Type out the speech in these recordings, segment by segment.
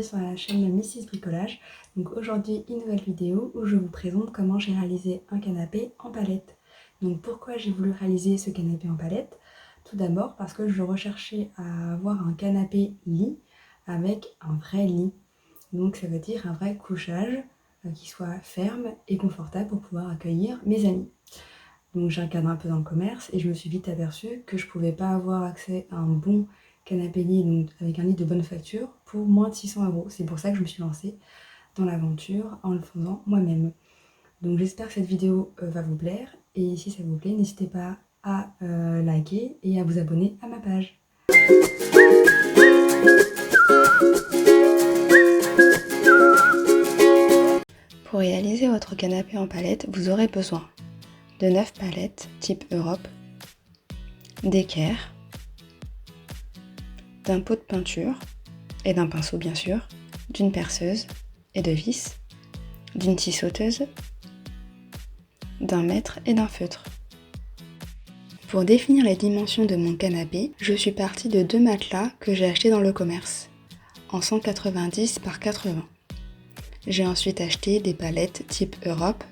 bienvenue sur la chaîne Mrs Bricolage. Donc aujourd'hui une nouvelle vidéo où je vous présente comment j'ai réalisé un canapé en palette. Donc pourquoi j'ai voulu réaliser ce canapé en palette? Tout d'abord parce que je recherchais à avoir un canapé lit avec un vrai lit. Donc ça veut dire un vrai couchage qui soit ferme et confortable pour pouvoir accueillir mes amis. Donc j'ai regardé un peu dans le commerce et je me suis vite aperçue que je pouvais pas avoir accès à un bon canapé lit, donc avec un lit de bonne facture, pour moins de 600 €. C'est pour ça que je me suis lancée dans l'aventure en le faisant moi-même. Donc j'espère que cette vidéo va vous plaire et si ça vous plaît, n'hésitez pas à liker et à vous abonner à ma page. Pour réaliser votre canapé en palette, vous aurez besoin de 9 palettes type Europe, d'équerre, d'un pot de peinture et d'un pinceau bien sûr, d'une perceuse et de vis, d'une scie sauteuse, d'un mètre et d'un feutre. Pour définir les dimensions de mon canapé, je suis partie de 2 matelas que j'ai achetés dans le commerce, en 190 par 80. J'ai ensuite acheté des palettes type Europe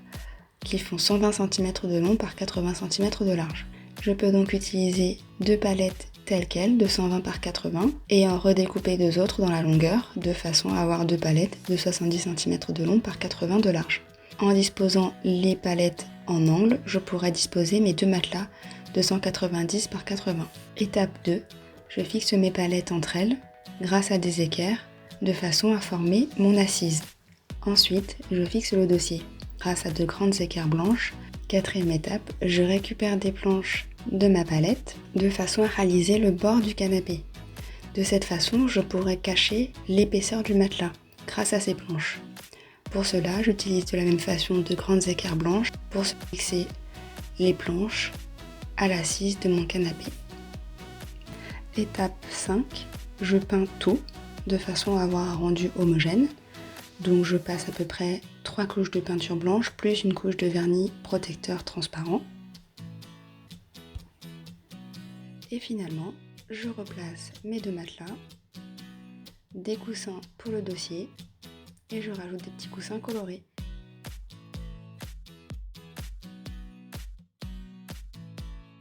qui font 120 cm de long par 80 cm de large. Je peux donc utiliser 2 palettes telles quelles de 120 par 80 et en redécouper 2 autres dans la longueur de façon à avoir 2 palettes de 70 cm de long par 80 de large. En disposant les palettes en angle, je pourrais disposer mes 2 matelas de 190 par 80. Étape 2, je fixe mes palettes entre elles grâce à des équerres de façon à former mon assise. Ensuite, je fixe le dossier grâce à de grandes équerres blanches. Quatrième étape, je récupère des planches de ma palette de façon à réaliser le bord du canapé. De cette façon, je pourrai cacher l'épaisseur du matelas grâce à ces planches. Pour cela, j'utilise de la même façon de grandes équerres blanches pour fixer les planches à l'assise de mon canapé. Étape 5, je peins tout de façon à avoir un rendu homogène. Donc je passe à peu près 3 couches de peinture blanche plus une couche de vernis protecteur transparent. Et finalement, je replace mes 2 matelas, des coussins pour le dossier et je rajoute des petits coussins colorés.